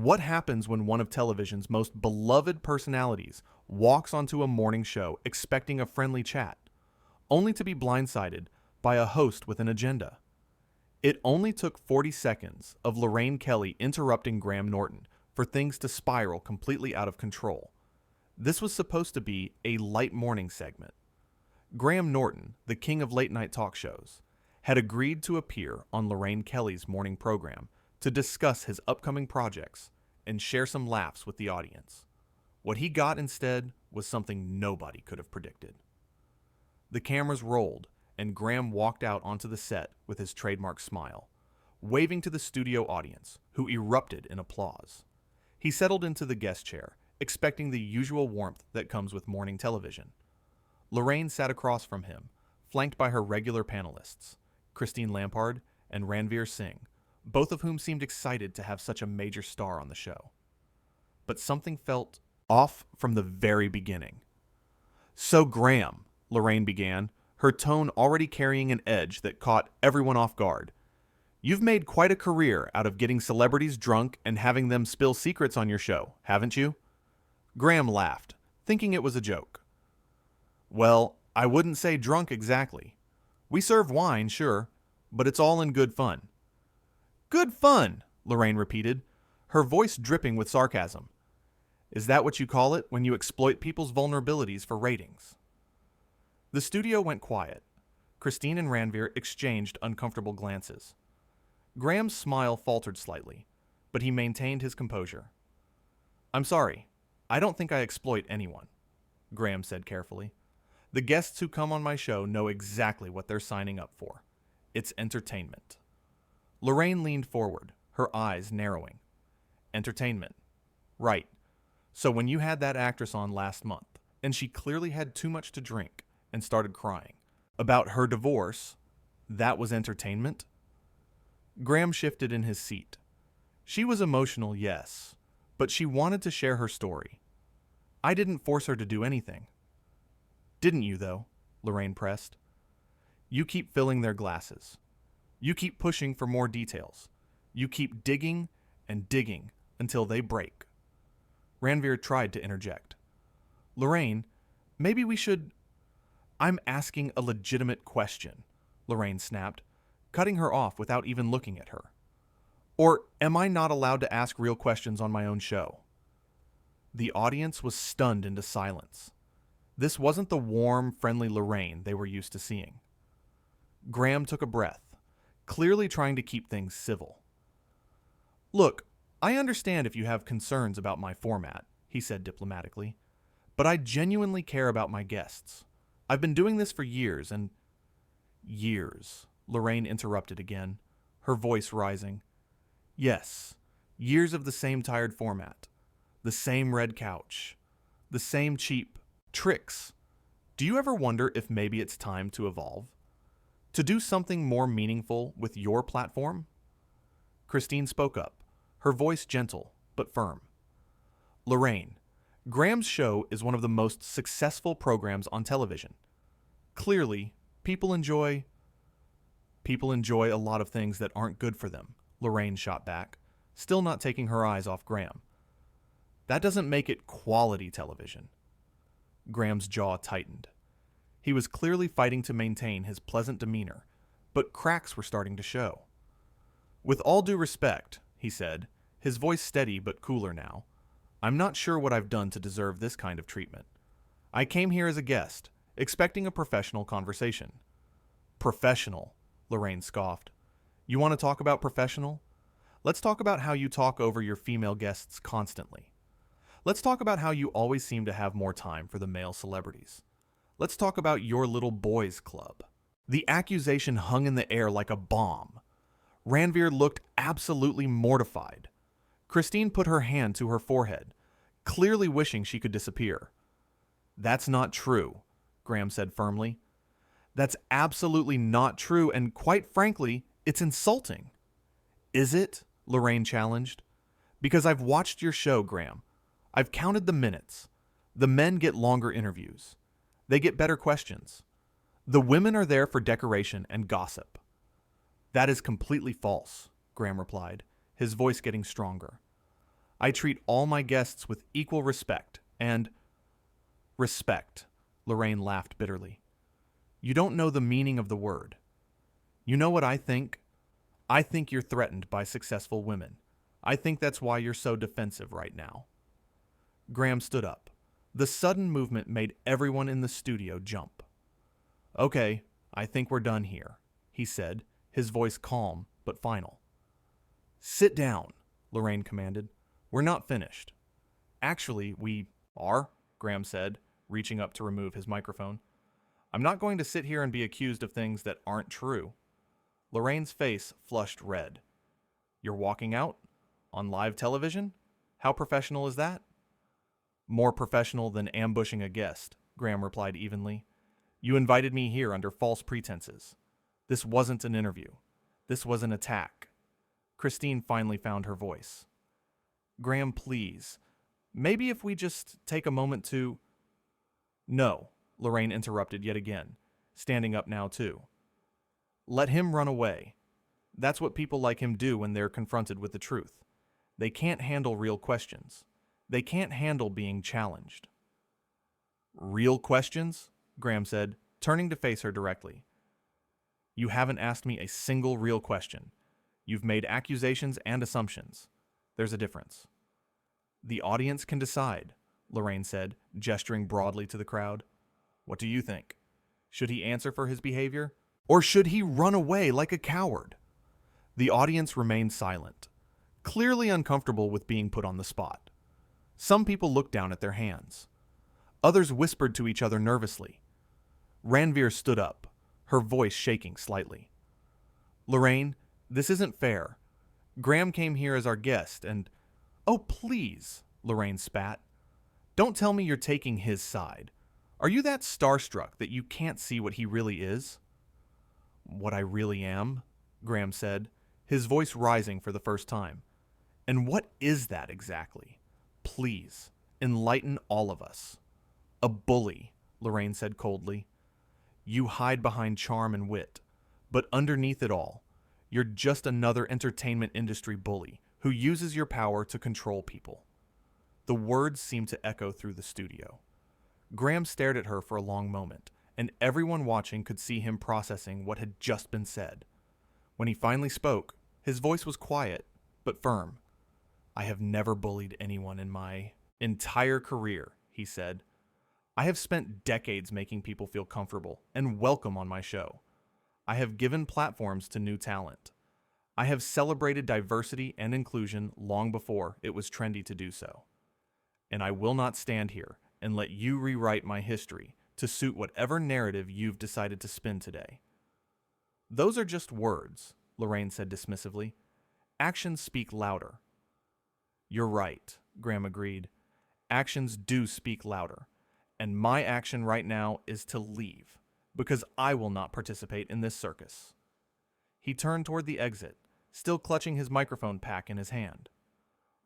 What happens when one of television's most beloved personalities walks onto a morning show expecting a friendly chat, only to be blindsided by a host with an agenda? It only took 40 seconds of Lorraine Kelly interrupting Graham Norton for things to spiral completely out of control. This was supposed to be a light morning segment. Graham Norton, the king of late-night talk shows, had agreed to appear on Lorraine Kelly's morning program to discuss his upcoming projects and share some laughs with the audience. What he got instead was something nobody could have predicted. The cameras rolled, and Graham walked out onto the set with his trademark smile, waving to the studio audience, who erupted in applause. He settled into the guest chair, expecting the usual warmth that comes with morning television. Lorraine sat across from him, flanked by her regular panelists, Christine Lampard and Ranveer Singh, both of whom seemed excited to have such a major star on the show. But something felt off from the very beginning. "So Graham," Lorraine began, her tone already carrying an edge that caught everyone off guard. "You've made quite a career out of getting celebrities drunk and having them spill secrets on your show, haven't you?" Graham laughed, thinking it was a joke. "Well, I wouldn't say drunk exactly. We serve wine, sure, but it's all in good fun." "Good fun," Lorraine repeated, her voice dripping with sarcasm. "Is that what you call it when you exploit people's vulnerabilities for ratings?" The studio went quiet. Christine and Ranveer exchanged uncomfortable glances. Graham's smile faltered slightly, but he maintained his composure. "I'm sorry. I don't think I exploit anyone," Graham said carefully. "The guests who come on my show know exactly what they're signing up for. It's entertainment." Lorraine leaned forward, her eyes narrowing. "Entertainment. Right. So when you had that actress on last month, and she clearly had too much to drink and started crying about her divorce, that was entertainment?" Graham shifted in his seat. "She was emotional, yes, but she wanted to share her story. I didn't force her to do anything." "Didn't you, though?" Lorraine pressed. "You keep filling their glasses. You keep pushing for more details. You keep digging and digging until they break." Ranveer tried to interject. "Lorraine, maybe we should—" "I'm asking a legitimate question," Lorraine snapped, cutting her off without even looking at her. "Or am I not allowed to ask real questions on my own show?" The audience was stunned into silence. This wasn't the warm, friendly Lorraine they were used to seeing. Graham took a breath, clearly trying to keep things civil. "Look, I understand if you have concerns about my format," he said diplomatically, "but I genuinely care about my guests. I've been doing this for years and—" "Years," Lorraine interrupted again, her voice rising. "Yes, years of the same tired format, the same red couch, the same cheap tricks. Do you ever wonder if maybe it's time to evolve? To do something more meaningful with your platform?" Christine spoke up, her voice gentle but firm. "Lorraine, Graham's show is one of the most successful programs on television. Clearly, people enjoy a lot of things that aren't good for them," Lorraine shot back, still not taking her eyes off Graham. "That doesn't make it quality television." Graham's jaw tightened. He was clearly fighting to maintain his pleasant demeanor, but cracks were starting to show. "With all due respect," he said, his voice steady but cooler now, "I'm not sure what I've done to deserve this kind of treatment. I came here as a guest, expecting a professional conversation." "Professional," Lorraine scoffed. "You want to talk about professional? Let's talk about how you talk over your female guests constantly. Let's talk about how you always seem to have more time for the male celebrities. Let's talk about your little boys' club." The accusation hung in the air like a bomb. Ranveer looked absolutely mortified. Christine put her hand to her forehead, clearly wishing she could disappear. "That's not true," Graham said firmly. "That's absolutely not true, and quite frankly, it's insulting." "Is it?" Lorraine challenged. "Because I've watched your show, Graham. I've counted the minutes. The men get longer interviews. They get better questions. The women are there for decoration and gossip." "That is completely false," Graham replied, his voice getting stronger. I treat all my guests with equal respect and respect. Lorraine laughed bitterly. You don't know the meaning of the word. You know what I think? I think you're threatened by successful women. I think that's why you're so defensive right now. Graham stood up. The sudden movement made everyone in the studio jump. Okay, I think we're done here, he said, his voice calm but final. Sit down, Lorraine commanded. We're not finished. Actually, we are, Graham said, reaching up to remove his microphone. I'm not going to sit here and be accused of things that aren't true. Lorraine's face flushed red. You're walking out? On live television? How professional is that? More professional than ambushing a guest, Graham replied evenly. You invited me here under false pretenses. This wasn't an interview. This was an attack. Christine finally found her voice. Graham, please. Maybe if we just take a moment to... No, Lorraine interrupted yet again, standing up now too. Let him run away. That's what people like him do when they're confronted with the truth. They can't handle real questions. They can't handle being challenged. Real questions? Graham said, turning to face her directly. You haven't asked me a single real question. You've made accusations and assumptions. There's a difference. The audience can decide, Lorraine said, gesturing broadly to the crowd. What do you think? Should he answer for his behavior? Or should he run away like a coward? The audience remained silent, clearly uncomfortable with being put on the spot. Some people looked down at their hands. Others whispered to each other nervously. Ranveer stood up, her voice shaking slightly. Lorraine, this isn't fair. Graham came here as our guest and... Oh, please, Lorraine spat. Don't tell me you're taking his side. Are you that starstruck that you can't see what he really is? What I really am, Graham said, his voice rising for the first time. And what is that exactly? Please, enlighten all of us. A bully, Lorraine said coldly. You hide behind charm and wit, but underneath it all, you're just another entertainment industry bully who uses your power to control people. The words seemed to echo through the studio. Graham stared at her for a long moment, and everyone watching could see him processing what had just been said. When he finally spoke, his voice was quiet, but firm. I have never bullied anyone in my entire career, he said. I have spent decades making people feel comfortable and welcome on my show. I have given platforms to new talent. I have celebrated diversity and inclusion long before it was trendy to do so. And I will not stand here and let you rewrite my history to suit whatever narrative you've decided to spin today. Those are just words, Lorraine said dismissively. Actions speak louder. You're right, Graham agreed. Actions do speak louder. And my action right now is to leave, because I will not participate in this circus. He turned toward the exit, still clutching his microphone pack in his hand.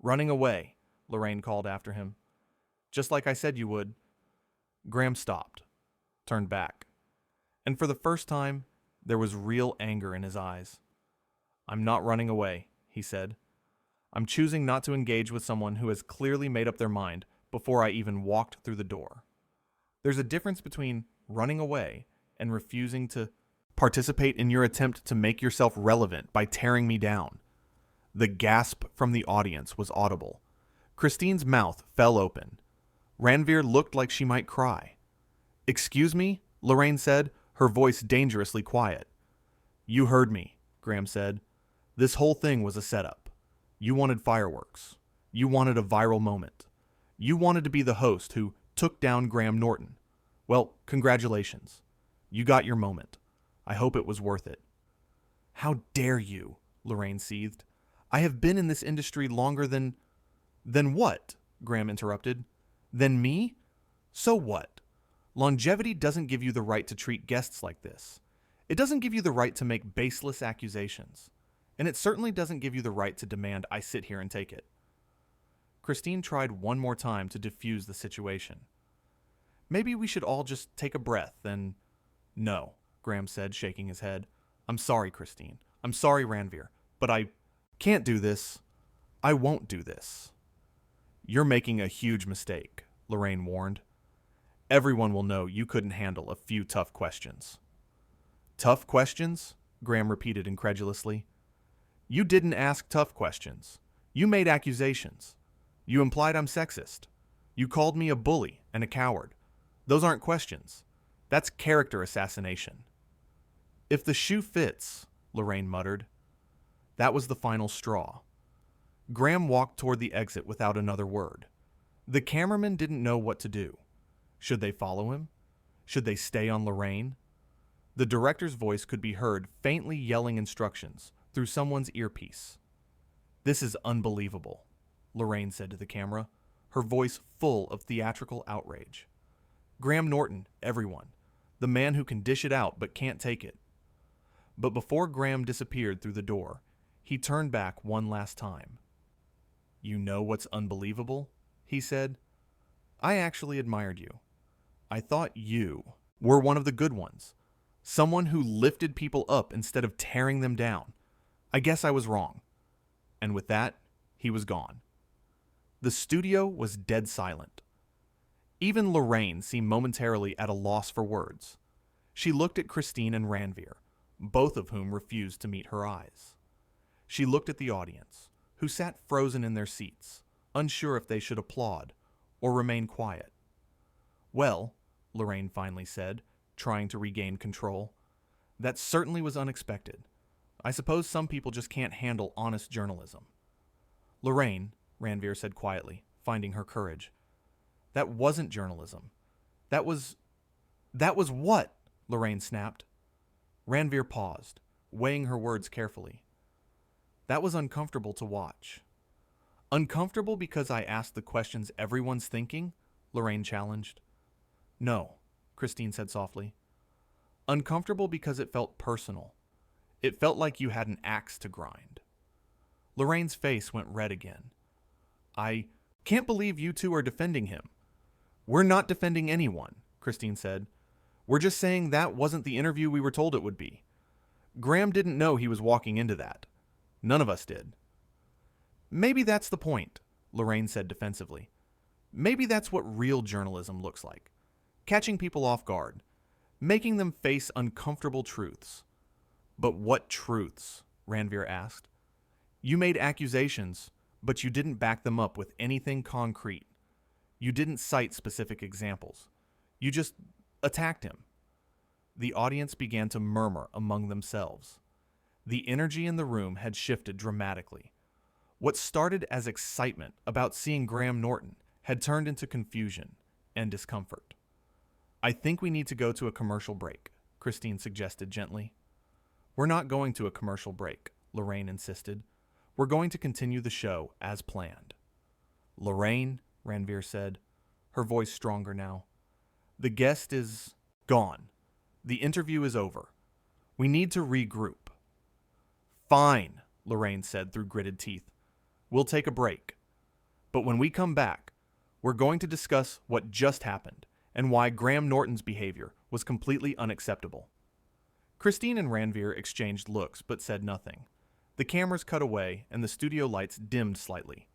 Running away, Lorraine called after him. Just like I said you would. Graham stopped, turned back, and for the first time, there was real anger in his eyes. I'm not running away, he said. I'm choosing not to engage with someone who has clearly made up their mind before I even walked through the door. There's a difference between running away and refusing to participate in your attempt to make yourself relevant by tearing me down. The gasp from the audience was audible. Christine's mouth fell open. Ranveer looked like she might cry. Excuse me, Lorraine said, her voice dangerously quiet. You heard me, Graham said. This whole thing was a setup. You wanted fireworks. You wanted a viral moment. You wanted to be the host who took down Graham Norton. Well, congratulations. You got your moment. I hope it was worth it. How dare you, Lorraine seethed. I have been in this industry longer than... Than what? Graham interrupted. Than me? So what? Longevity doesn't give you the right to treat guests like this. It doesn't give you the right to make baseless accusations. And it certainly doesn't give you the right to demand I sit here and take it. Christine tried one more time to diffuse the situation. Maybe we should all just take a breath and... No, Graham said, shaking his head. I'm sorry, Christine. I'm sorry, Ranveer. But I can't do this. I won't do this. You're making a huge mistake, Lorraine warned. Everyone will know you couldn't handle a few tough questions. Tough questions? Graham repeated incredulously. You didn't ask tough questions. You made accusations. You implied I'm sexist. You called me a bully and a coward. Those aren't questions. That's character assassination. If the shoe fits, Lorraine muttered. That was the final straw. Graham walked toward the exit without another word. The cameramen didn't know what to do. Should they follow him? Should they stay on Lorraine? The director's voice could be heard faintly yelling instructions through someone's earpiece. This is unbelievable, Lorraine said to the camera, her voice full of theatrical outrage. Graham Norton, everyone. The man who can dish it out but can't take it. But before Graham disappeared through the door, he turned back one last time. You know what's unbelievable? He said. I actually admired you. I thought you were one of the good ones. Someone who lifted people up instead of tearing them down. I guess I was wrong. And with that, he was gone. The studio was dead silent. Even Lorraine seemed momentarily at a loss for words. She looked at Christine and Ranveer, both of whom refused to meet her eyes. She looked at the audience, who sat frozen in their seats, unsure if they should applaud or remain quiet. Well, Lorraine finally said, trying to regain control, that certainly was unexpected. I suppose some people just can't handle honest journalism. Lorraine, Ranveer said quietly, finding her courage. That wasn't journalism. That was what? Lorraine snapped. Ranveer paused, weighing her words carefully. That was uncomfortable to watch. Uncomfortable because I asked the questions everyone's thinking? Lorraine challenged. No, Christine said softly. Uncomfortable because it felt personal. It felt like you had an axe to grind. Lorraine's face went red again. I can't believe you two are defending him. We're not defending anyone, Christine said. We're just saying that wasn't the interview we were told it would be. Graham didn't know he was walking into that. None of us did. Maybe that's the point, Lorraine said defensively. Maybe that's what real journalism looks like. Catching people off guard. Making them face uncomfortable truths. But what truths? Ranveer asked. You made accusations, but you didn't back them up with anything concrete. You didn't cite specific examples. You just attacked him. The audience began to murmur among themselves. The energy in the room had shifted dramatically. What started as excitement about seeing Graham Norton had turned into confusion and discomfort. I think we need to go to a commercial break, Christine suggested gently. We're not going to a commercial break, Lorraine insisted. We're going to continue the show as planned. Lorraine, Ranveer said, her voice stronger now. The guest is gone. The interview is over. We need to regroup. Fine, Lorraine said through gritted teeth. We'll take a break. But when we come back, we're going to discuss what just happened and why Graham Norton's behavior was completely unacceptable. Christine and Ranveer exchanged looks but said nothing. The cameras cut away and the studio lights dimmed slightly.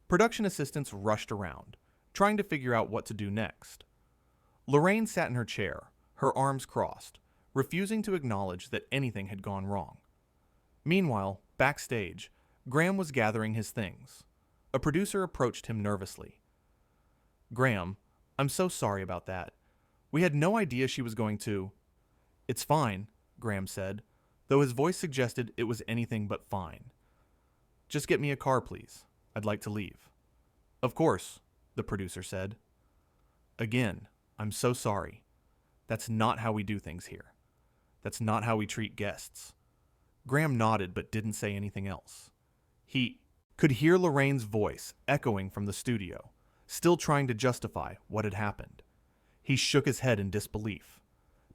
Production assistants rushed around, trying to figure out what to do next. Lorraine sat in her chair, her arms crossed, refusing to acknowledge that anything had gone wrong. Meanwhile, backstage, Graham was gathering his things. A producer approached him nervously. Graham, I'm so sorry about that. We had no idea she was going to... It's fine, Graham said, though his voice suggested it was anything but fine. Just get me a car, please. I'd like to leave. Of course, the producer said. Again, I'm so sorry. That's not how we do things here. That's not how we treat guests. Graham nodded but didn't say anything else. He could hear Lorraine's voice echoing from the studio, still trying to justify what had happened. He shook his head in disbelief.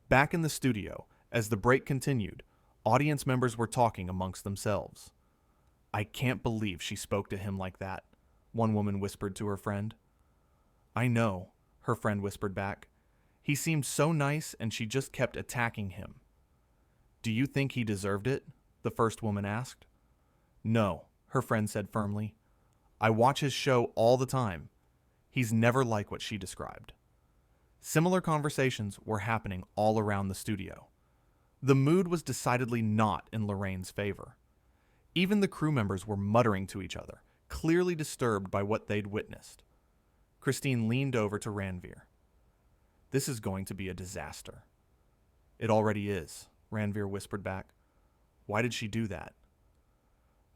Back in the studio, as the break continued, audience members were talking amongst themselves. I can't believe she spoke to him like that, one woman whispered to her friend. I know, her friend whispered back. He seemed so nice and she just kept attacking him. Do you think he deserved it? The first woman asked. No, her friend said firmly. I watch his show all the time. He's never like what she described. Similar conversations were happening all around the studio. The mood was decidedly not in Lorraine's favor. Even the crew members were muttering to each other, clearly disturbed by what they'd witnessed. Christine leaned over to Ranveer. "This is going to be a disaster." "It already is," Ranveer whispered back. "Why did she do that?"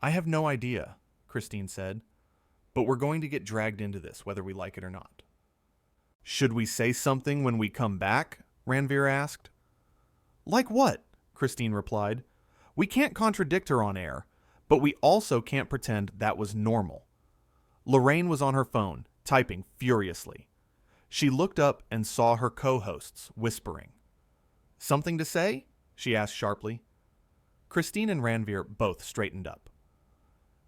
"I have no idea," Christine said, "but we're going to get dragged into this whether we like it or not." "Should we say something when we come back?" Ranveer asked. "Like what?" Christine replied. "We can't contradict her on air, but we also can't pretend that was normal." Lorraine was on her phone, typing furiously. She looked up and saw her co-hosts whispering. "Something to say?" she asked sharply. Christine and Ranveer both straightened up.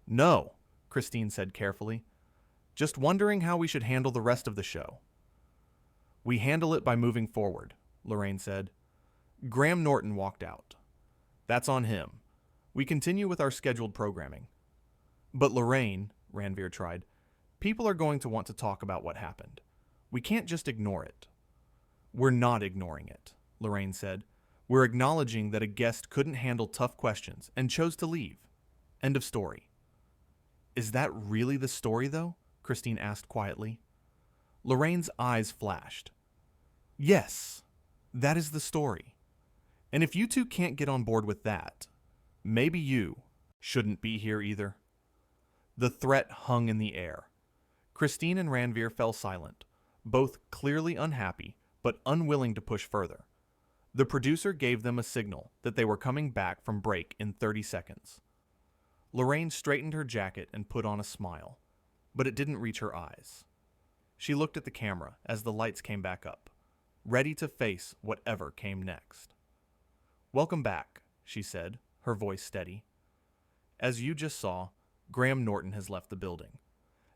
"No," Christine said carefully. "Just wondering how we should handle the rest of the show." "We handle it by moving forward," Lorraine said. Graham Norton walked out. "That's on him. We continue with our scheduled programming." "But Lorraine," Ranveer tried, "people are going to want to talk about what happened. We can't just ignore it." "We're not ignoring it," Lorraine said. "We're acknowledging that a guest couldn't handle tough questions and chose to leave. End of story." "Is that really the story, though?" Christine asked quietly. Lorraine's eyes flashed. "Yes, that is the story. And if you two can't get on board with that, maybe you shouldn't be here either." The threat hung in the air. Christine and Ranveer fell silent, both clearly unhappy but unwilling to push further. The producer gave them a signal that they were coming back from break in 30 seconds. Lorraine straightened her jacket and put on a smile, but it didn't reach her eyes. She looked at the camera as the lights came back up, ready to face whatever came next. "Welcome back," she said, her voice steady. "As you just saw, Graham Norton has left the building.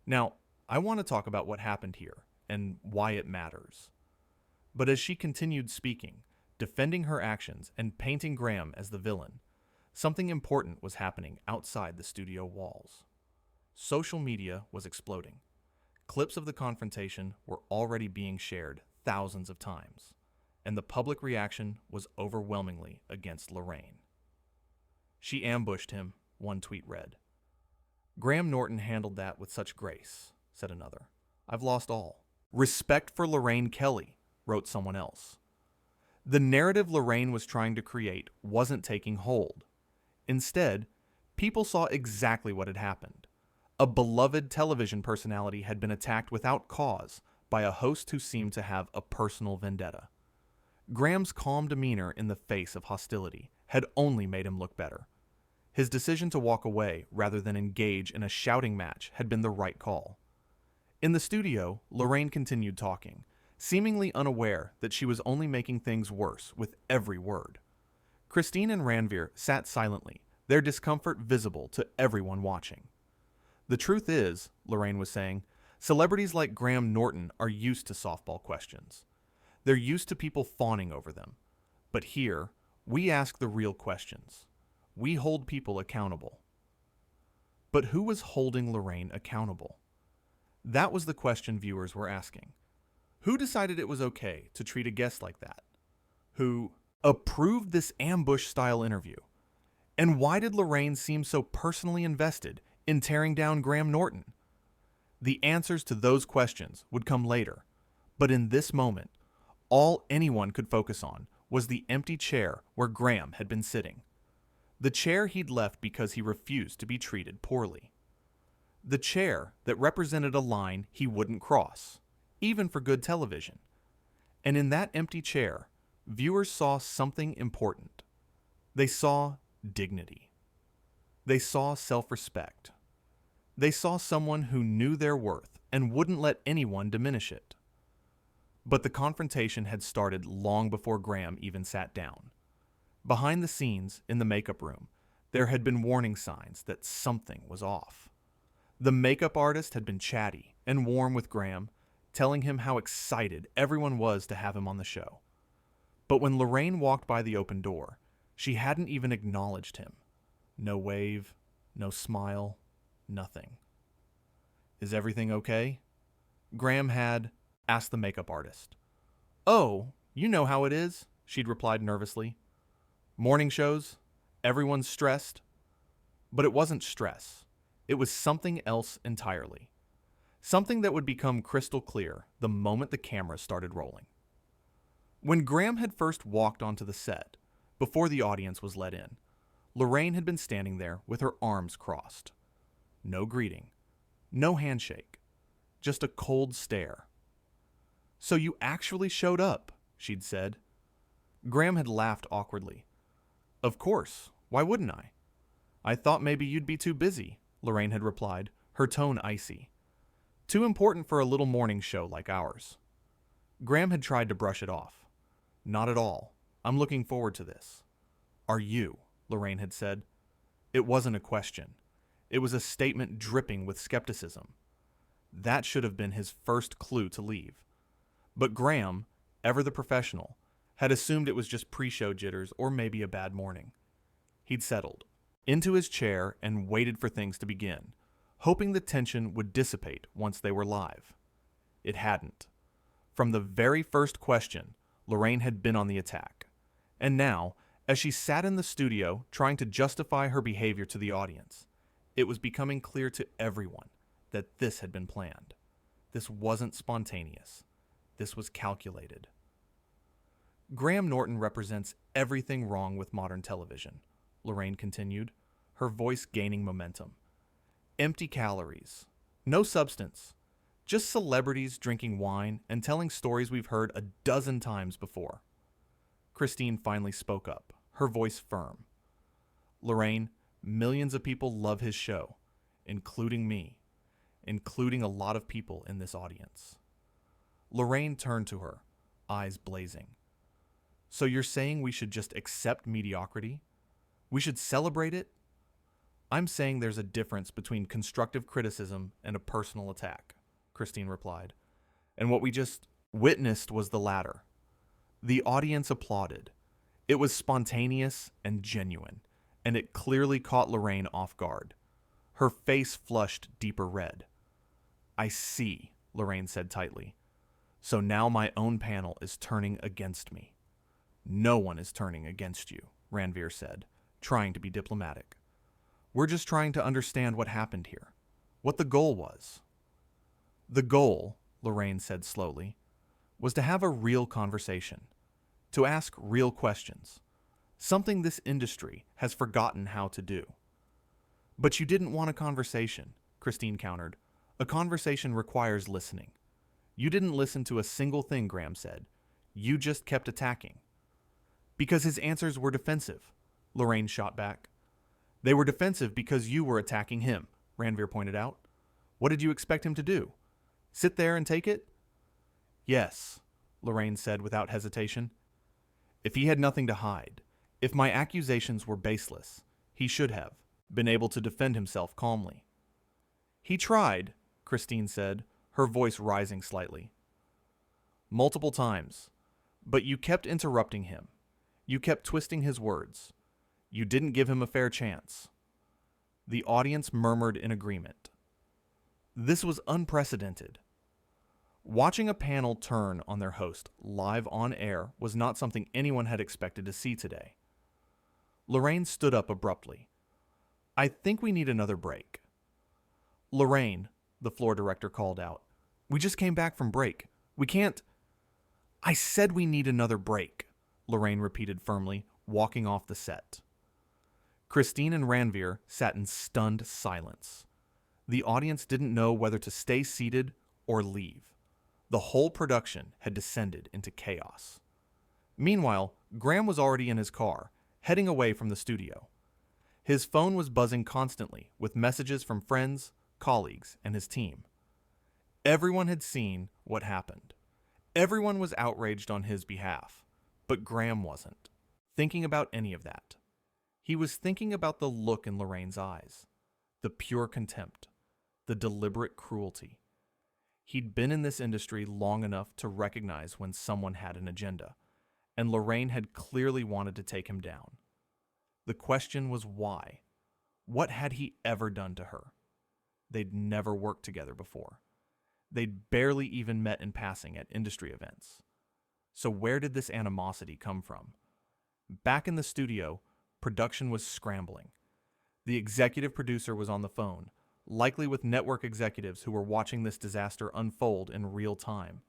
Now, I want to talk about what happened here and why it matters." But as she continued speaking, defending her actions and painting Graham as the villain, something important was happening outside the studio walls. Social media was exploding. Clips of the confrontation were already being shared thousands of times, and the public reaction was overwhelmingly against Lorraine. "She ambushed him," one tweet read. "Graham Norton handled that with such grace," said another. "I've lost all respect for Lorraine Kelly," wrote someone else. The narrative Lorraine was trying to create wasn't taking hold. Instead, people saw exactly what had happened. A beloved television personality had been attacked without cause by a host who seemed to have a personal vendetta. Graham's calm demeanor in the face of hostility had only made him look better. His decision to walk away rather than engage in a shouting match had been the right call. In the studio, Lorraine continued talking, seemingly unaware that she was only making things worse with every word. Christine and Ranveer sat silently, their discomfort visible to everyone watching. "The truth is," Lorraine was saying, "celebrities like Graham Norton are used to softball questions. They're used to people fawning over them. But here, we ask the real questions. We hold people accountable." But who was holding Lorraine accountable? That was the question viewers were asking. Who decided it was okay to treat a guest like that? Who approved this ambush-style interview? And why did Lorraine seem so personally invested in tearing down Graham Norton? The answers to those questions would come later, but in this moment, all anyone could focus on was the empty chair where Graham had been sitting. The chair he'd left because he refused to be treated poorly. The chair that represented a line he wouldn't cross, even for good television. And in that empty chair, viewers saw something important. They saw dignity. They saw self-respect. They saw someone who knew their worth and wouldn't let anyone diminish it. But the confrontation had started long before Graham even sat down. Behind the scenes, in the makeup room, there had been warning signs that something was off. The makeup artist had been chatty and warm with Graham, telling him how excited everyone was to have him on the show. But when Lorraine walked by the open door, she hadn't even acknowledged him. No wave, no smile, nothing. Is everything okay? Graham had asked the makeup artist. Oh, you know how it is, she'd replied nervously. Morning shows, everyone's stressed. But it wasn't stress. It was something else entirely. Something that would become crystal clear the moment the camera started rolling. When Graham had first walked onto the set, before the audience was let in, Lorraine had been standing there with her arms crossed. No greeting, no handshake, just a cold stare. So you actually showed up, she'd said. Graham had laughed awkwardly. Of course, why wouldn't I? I thought maybe you'd be too busy, Lorraine had replied, her tone icy. Too important for a little morning show like ours. Graham had tried to brush it off. Not at all. I'm looking forward to this. Are you? Lorraine had said. It wasn't a question. It was a statement dripping with skepticism. That should have been his first clue to leave. But Graham, ever the professional, had assumed it was just pre-show jitters or maybe a bad morning. He'd settled into his chair and waited for things to begin, hoping the tension would dissipate once they were live. It hadn't. From the very first question, Lorraine had been on the attack. And now, as she sat in the studio trying to justify her behavior to the audience, it was becoming clear to everyone that this had been planned. This wasn't spontaneous. This was calculated. Graham Norton represents everything wrong with modern television, Lorraine continued, her voice gaining momentum. Empty calories. No substance. Just celebrities drinking wine and telling stories we've heard a dozen times before. Christine finally spoke up, her voice firm. Lorraine, millions of people love his show, including me, including a lot of people in this audience. Lorraine turned to her, eyes blazing. So you're saying we should just accept mediocrity? We should celebrate it? I'm saying there's a difference between constructive criticism and a personal attack, Christine replied. And what we just witnessed was the latter. The audience applauded. It was spontaneous and genuine, and it clearly caught Lorraine off guard. Her face flushed deeper red. I see, Lorraine said tightly. So now my own panel is turning against me. No one is turning against you, Ranveer said, trying to be diplomatic. We're just trying to understand what happened here, what the goal was. The goal, Lorraine said slowly, was to have a real conversation, to ask real questions, something this industry has forgotten how to do. But you didn't want a conversation, Christine countered. A conversation requires listening. You didn't listen to a single thing Graham said. You just kept attacking. Because his answers were defensive, Lorraine shot back. They were defensive because you were attacking him, Ranveer pointed out. What did you expect him to do? Sit there and take it? Yes, Lorraine said without hesitation. If he had nothing to hide, if my accusations were baseless, he should have been able to defend himself calmly. He tried, Christine said, her voice rising slightly. Multiple times, but you kept interrupting him. You kept twisting his words. You didn't give him a fair chance. The audience murmured in agreement. This was unprecedented. Watching a panel turn on their host live on air was not something anyone had expected to see today. Lorraine stood up abruptly. I think we need another break. Lorraine, the floor director called out. We just came back from break. We can't... I said we need another break, Lorraine repeated firmly, walking off the set. Christine and Ranveer sat in stunned silence. The audience didn't know whether to stay seated or leave. The whole production had descended into chaos. Meanwhile, Graham was already in his car, heading away from the studio. His phone was buzzing constantly with messages from friends, colleagues, and his team. Everyone had seen what happened. Everyone was outraged on his behalf, but Graham wasn't thinking about any of that. He was thinking about the look in Lorraine's eyes, the pure contempt, the deliberate cruelty. He'd been in this industry long enough to recognize when someone had an agenda, and Lorraine had clearly wanted to take him down. The question was why? What had he ever done to her? They'd never worked together before. They'd barely even met in passing at industry events. So where did this animosity come from? Back in the studio, production was scrambling. The executive producer was on the phone, likely with network executives who were watching this disaster unfold in real time.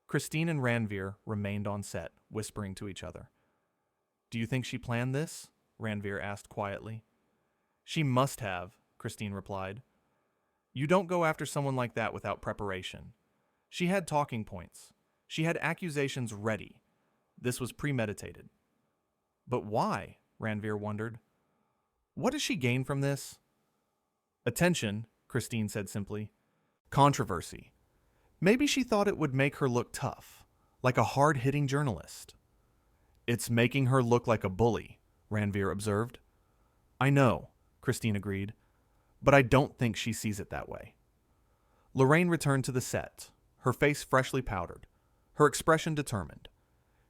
Christine and Ranveer remained on set, whispering to each other. "Do you think she planned this?" Ranveer asked quietly. "She must have," Christine replied. "You don't go after someone like that without preparation. She had talking points. She had accusations ready. This was premeditated." "But why?" Ranveer wondered. "What does she gain from this?" "Attention," Christine said simply. "Controversy. Maybe she thought it would make her look tough, like a hard-hitting journalist." "It's making her look like a bully," Ranveer observed. "I know," Christine agreed, "but I don't think she sees it that way." Lorraine returned to the set, her face freshly powdered, her expression determined.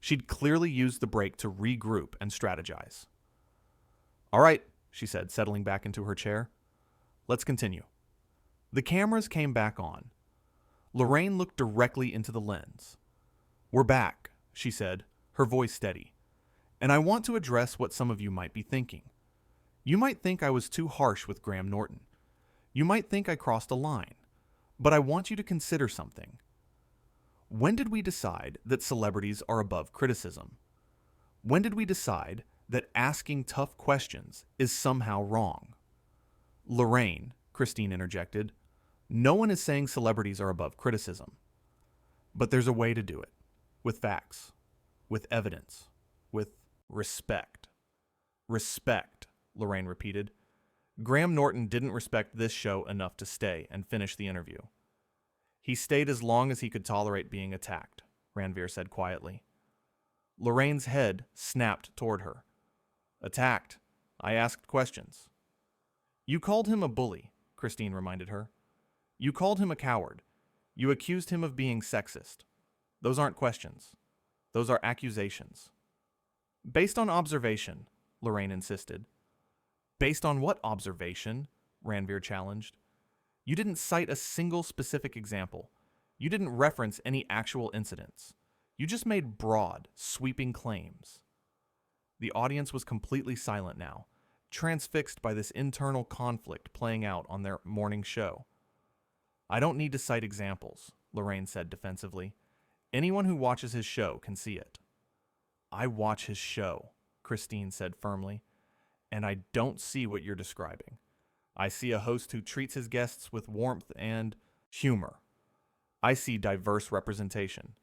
She'd clearly used the break to regroup and strategize. "All right," she said, settling back into her chair. "Let's continue." The cameras came back on. Lorraine looked directly into the lens. "We're back," she said, her voice steady. "And I want to address what some of you might be thinking. You might think I was too harsh with Graham Norton. You might think I crossed a line. But I want you to consider something. When did we decide that celebrities are above criticism? When did we decide that asking tough questions is somehow wrong?" "Lorraine," Christine interjected, "no one is saying celebrities are above criticism. But there's a way to do it. With facts. With evidence. With respect." "Respect," Lorraine repeated. "Graham Norton didn't respect this show enough to stay and finish the interview." "He stayed as long as he could tolerate being attacked," Ranveer said quietly. Lorraine's head snapped toward her. "Attacked. I asked questions." "You called him a bully," Christine reminded her. "You called him a coward. You accused him of being sexist. Those aren't questions. Those are accusations." "Based on observation," Lorraine insisted. "Based on what observation?" Ranveer challenged. "You didn't cite a single specific example. You didn't reference any actual incidents. You just made broad, sweeping claims." The audience was completely silent now, transfixed by this internal conflict playing out on their morning show. "I don't need to cite examples," Lorraine said defensively. "Anyone who watches his show can see it." "I watch his show," Christine said firmly, "and I don't see what you're describing. I see a host who treats his guests with warmth and humor. I see diverse representation.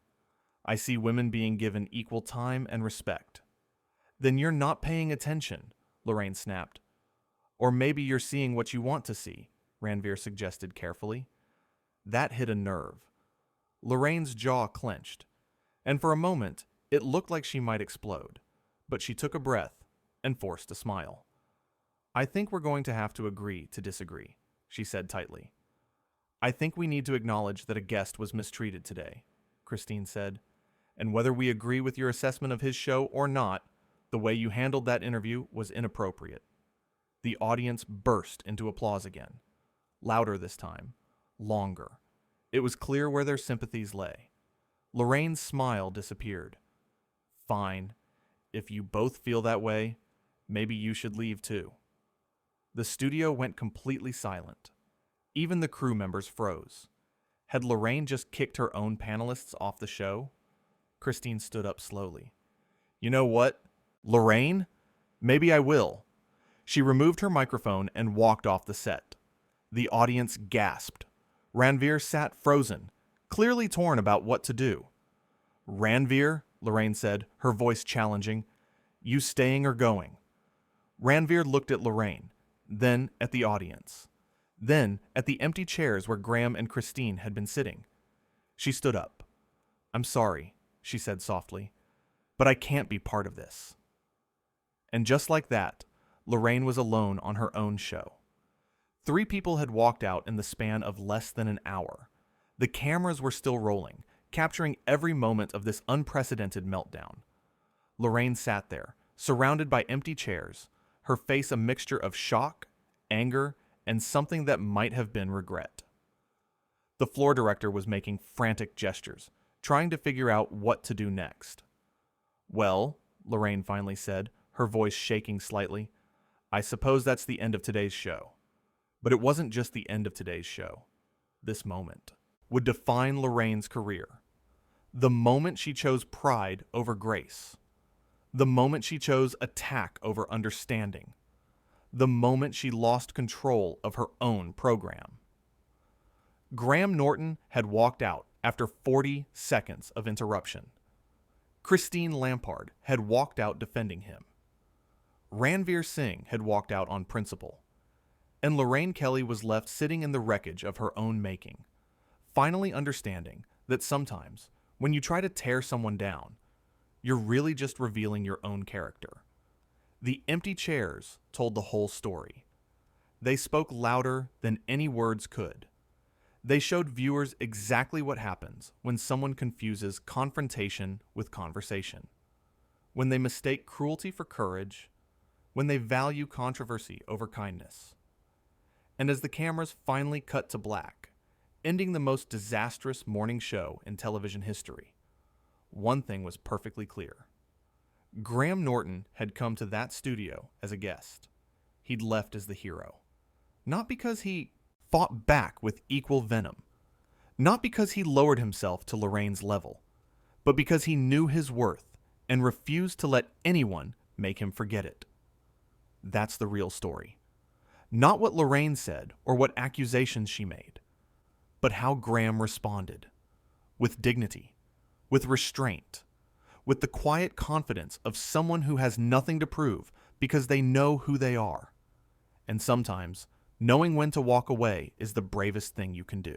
I see women being given equal time and respect." "Then you're not paying attention," Lorraine snapped. "Or maybe you're seeing what you want to see," Ranveer suggested carefully. That hit a nerve. Lorraine's jaw clenched, and for a moment it looked like she might explode, but she took a breath and forced a smile. "I think we're going to have to agree to disagree," she said tightly. "I think we need to acknowledge that a guest was mistreated today," Christine said. "And whether we agree with your assessment of his show or not, the way you handled that interview was inappropriate." The audience burst into applause again. Louder this time. Longer. It was clear where their sympathies lay. Lorraine's smile disappeared. "Fine. If you both feel that way, maybe you should leave too." The studio went completely silent. Even the crew members froze. Had Lorraine just kicked her own panelists off the show? Christine stood up slowly. "You know what? Lorraine? Maybe I will." She removed her microphone and walked off the set. The audience gasped. Ranveer sat frozen, clearly torn about what to do. "Ranveer," Lorraine said, her voice challenging, "you staying or going?" Ranveer looked at Lorraine, then at the audience, then at the empty chairs where Graham and Christine had been sitting. She stood up. "I'm sorry," she said softly, "but I can't be part of this." And just like that, Lorraine was alone on her own show. 3 people had walked out in the span of less than an hour. The cameras were still rolling, capturing every moment of this unprecedented meltdown. Lorraine sat there, surrounded by empty chairs, her face a mixture of shock, anger, and something that might have been regret. The floor director was making frantic gestures, trying to figure out what to do next. "Well," Lorraine finally said, her voice shaking slightly, "I suppose that's the end of today's show." But it wasn't just the end of today's show. This moment would define Lorraine's career. The moment she chose pride over grace. The moment she chose attack over understanding. The moment she lost control of her own program. Graham Norton had walked out after 40 seconds of interruption. Christine Lampard had walked out defending him. Ranveer Singh had walked out on principle. And Lorraine Kelly was left sitting in the wreckage of her own making, finally understanding that sometimes, when you try to tear someone down, you're really just revealing your own character. The empty chairs told the whole story. They spoke louder than any words could. They showed viewers exactly what happens when someone confuses confrontation with conversation, when they mistake cruelty for courage, when they value controversy over kindness. And as the cameras finally cut to black, ending the most disastrous morning show in television history, one thing was perfectly clear. Graham Norton had come to that studio as a guest. He'd left as the hero. Not because he fought back with equal venom. Not because he lowered himself to Lorraine's level, but because he knew his worth and refused to let anyone make him forget it. That's the real story. Not what Lorraine said or what accusations she made, but how Graham responded. With dignity, with restraint, with the quiet confidence of someone who has nothing to prove because they know who they are. And sometimes, knowing when to walk away is the bravest thing you can do.